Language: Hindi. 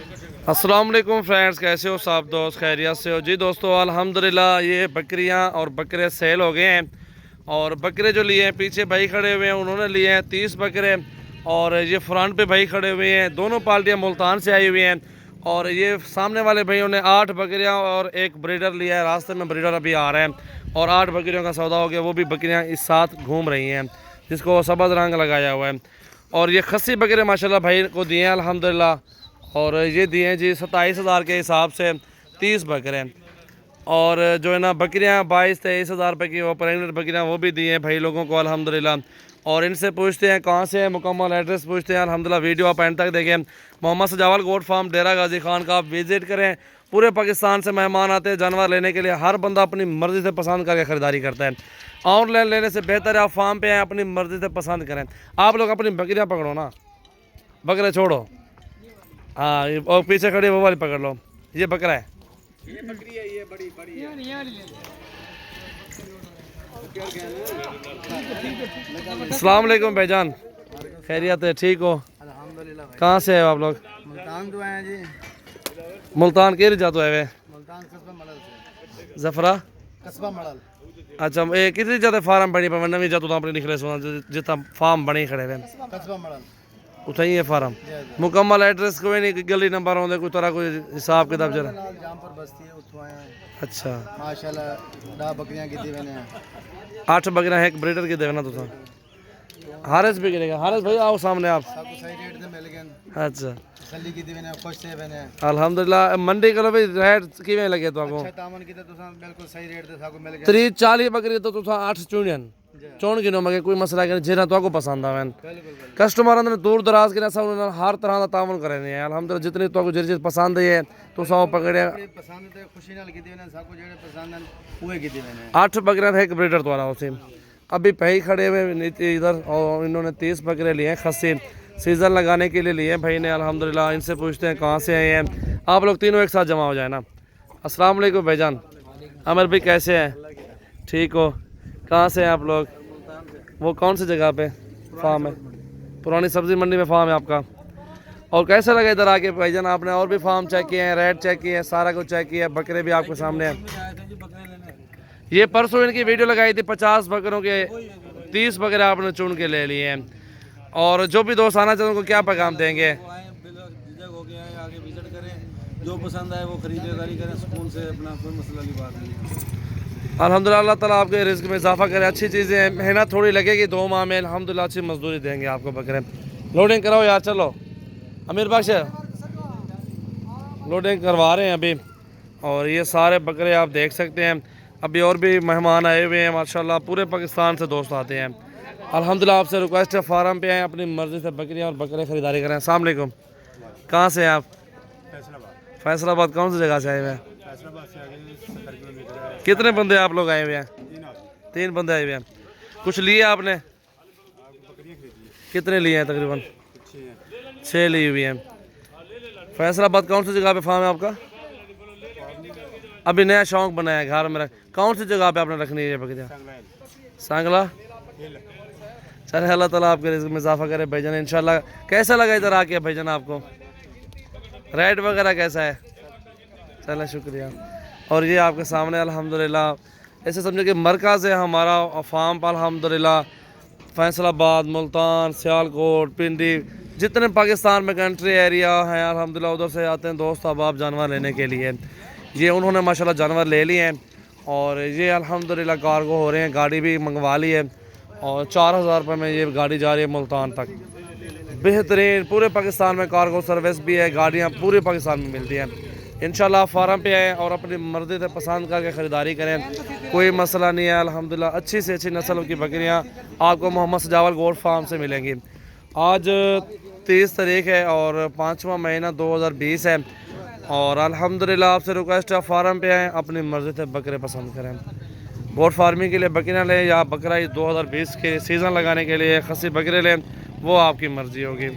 अस्सलाम वालेकुम फ्रेंड्स, कैसे हो सब दोस्त? खैरियत से हो जी दोस्तों? अल्हम्दुलिल्लाह ये बकरियां और बकरे सेल हो गए हैं। और बकरे जो लिए हैं, पीछे भाई खड़े हुए हैं, उन्होंने लिए हैं 30 बकरे। और ये फ्रंट पे भाई खड़े हुए हैं, दोनों पार्टियां मुल्तान से आई हुई हैं। और ये सामने वाले भाइयों ने 8 बकरियां और एक ब्रीडर लिया है। रास्ते में ब्रीडर अभी आ रहे हैं और 8 बकरियों का सौदा हो गया। वो भी बकरियाँ इस साथ घूम रही हैं, जिसको सब्ज़ रंग लगाया हुआ है। और ये खस्सी बकरे माशाल्लाह भाई को दिए हैं अल्हम्दुलिल्लाह। और ये दिए हैं जी 27,000 के हिसाब से 30 बकरे। और जो है ना बकरियां 22-23 हज़ार रुपये की वो प्रेगनेंट बकरियां वो भी दिए हैं भाई लोगों को अल्हम्दुलिल्लाह। और इनसे पूछते हैं कहाँ से है, मुकम्मल एड्रेस पूछते हैं अल्हम्दुलिल्लाह। वीडियो आप एंड तक देखें। मोहम्मद सजावल गोट फार्म डेरा गाजी खान का आप विज़िट करें। पूरे पाकिस्तान से मेहमान आते हैं जानवर लेने के लिए। हर बंदा अपनी मर्ज़ी से पसंद करके ख़रीदारी करता है। ऑनलाइन लेने से बेहतर है आप फार्म पे आएँ, अपनी मर्ज़ी से पसंद करें। आप लोग अपनी बकरियाँ पकड़ो ना, बकरे छोड़ो। हाँ, और पीछे खड़ी वो वाली पकड़ लो। ये बकरा है, ये बकरी है, ये बड़ी बड़ी है। अस्सलाम वालेकुम भाईजान, खैरियत है? ठीक हो? अल्हम्दुलिल्लाह भाई। कहाँ से है आप लोग? मुल्तान तो आए जी। मुल्तान के जा तो है मुल्तान कस्बा मड़ल से। जफरा। कस्बा मड़ल। अच्छा, ये कितनी ज़्यादा फार्म बनी पर नवी जातो तो अपने निकले सुना जितना फार्म बने खड़े हुए कस्बा मड़ल। उठाई है फार्म। मुकम्मल एड्रेस कोई नहीं, गली नंबर आते कोई तरह कोई हिसाब किताब जरा। जहाँ पर बस्ती है उठो आए हैं। अच्छा, माशाल्लाह 10 बकरियां की दी मैंने। 8 बकरियां एक ब्रीडर की देना तो हारिस भी गिरेगा। हारिस भाई आओ सामने आप। सबको सही रेट से मिल गए। अच्छा, सली की दी मैंने, खुश से मैंने। अल्हम्दुलिल्लाह। मंडी करो भाई, रेट किवें लगे तो अच्छा तामन की तो बिल्कुल सही रेट से सबको मिल गया। 30-40 बकरी तो 8 चुनियन चौन गिनो मगे कोई मसला नहीं, जेना तो पसंद आवे। बिल्कुल कस्टमर ने दूर दराज के सब हर तरह का तावन करे अल्हम्दुलिल्लाह। जितनी तो जो चीज़ पसंद है तो सब पकड़े। पसंद है, खुशी नाल की दी मैंने, सबको जेड़े पसंद है उहे की दी मैंने। 8 बकरे थे एक ब्रीडर द्वारा उसे। अभी भाई खड़े हुए नीचे इधर और इन्होंने 30 बकरे लिए हैं खस्सी, सीज़न लगाने के लिए लिए भाई ने अल्हम्दुलिल्लाह। इनसे पूछते हैं कहाँ से आए हैं। आप लोग तीनों एक साथ जमा हो जाए ना। अस्सलाम वालेकुम भाईजान। अमर भाई कैसे हैं? ठीक हो? कहाँ से हैं आप लोग? वो कौन सी जगह पे फार्म है? पुरानी सब्जी मंडी में फार्म है आपका। और कैसा लगा इधर आके भाईजान? आपने और भी फार्म चेक किए हैं, रेट चेक किए हैं, सारा कुछ चेक किया है, बकरे भी आपके सामने हैं। ये परसों इनकी वीडियो लगाई थी, 50 बकरों के 30 बकरे आपने चुन के ले लिए हैं। और जो भी दोस्त आना चाहते उनको क्या पैगाम देंगे? आगे विजिट करें, जो पसंद आए वो खरीदारी करें सुकून से, अपना कोई मसला नहीं, बात नहीं। अल्हम्दुलिल्लाह अल्लाह ताला आपके रिस्क में इजाफा करे। अच्छी चीज़ें हैं, मेहनत थोड़ी लगेगी 2 माह में, अल्हम्दुलिल्लाह अच्छी मजदूरी देंगे आपको बकरे। लोडिंग कराओ यार, चलो अमीर बख्श लोडिंग करवा रहे हैं अभी। और ये सारे बकरे आप देख सकते हैं। अभी और भी मेहमान आए हुए हैं माशाल्लाह, पूरे पाकिस्तान से दोस्त आते हैं अल्हम्दुलिल्लाह। आपसे रिक्वेस्ट है फार्म पे आएँ, अपनी मर्ज़ी से बकरियाँ और बकरे ख़रीदारी करें। अस्सलाम वालेकुम। कहाँ से हैं आप? फैसलाबाद। कौन सी जगह से आए हुए हैं? कितने बंदे आप लोग आए हुए हैं? 3 बंदे आए हुए हैं। कुछ लिए आपने? कितने लिए हैं? तकरीबन 6 लिए हुए हैं। फैसलाबाद कौन सी जगह पे फार्म है आपका? अभी नया शौक बनाया घर में। कौन सी जगह पे आपने रखनी है बकरियाँ? सांगला। चले अल्लाह ताला आपके रिज़्क़ में इजाफा करे भाईजान इंशाल्लाह। कैसा लगा इधर आके भाईजान आपको? रेट वगैरह कैसा है? चलो शुक्रिया। और ये आपके सामने अल्हम्दुलिल्लाह ऐसे समझो कि मरकज़ है हमारा फार्म पर अल्हम्दुलिल्लाह। फैसलाबाद, मुल्तान, सियालकोट, पिंडी, जितने पाकिस्तान में कंट्री एरिया हैं अल्हम्दुलिल्लाह उधर से आते हैं दोस्त अहबाब जानवर लेने के लिए। ये उन्होंने माशाल्लाह जानवर ले लिए हैं। और ये अल्हम्दुलिल्लाह कार्गो हो रहे हैं, गाड़ी भी मंगवा ली है। और 4,000 रुपये में ये गाड़ी जा रही है मुल्तान तक। बेहतरीन पूरे पाकिस्तान में कार्गो सर्विस भी है, गाड़ियाँ पूरे पाकिस्तान में मिलती हैं। इंशाल्लाह फार्म पे आएँ और अपनी मर्ज़ी से पसंद करके ख़रीदारी करें, कोई मसला नहीं है अल्हम्दुलिल्लाह। अच्छी से अच्छी नस्ल की बकरियाँ आपको मोहम्मद सजावल गोट फार्म से मिलेंगी। आज 30 तारीख है और 5वां महीना 2020 है। और अल्हम्दुलिल्लाह आपसे रिक्वेस्ट है फार्म पे आएँ, अपनी मर्ज़ी से बकरे पसंद करें। गोट फार्मिंग के लिए बकरियाँ लें या बकरा 2020 के सीज़न लगाने के लिए खस्सी बकरे लें, वो आपकी मर्ज़ी होगी।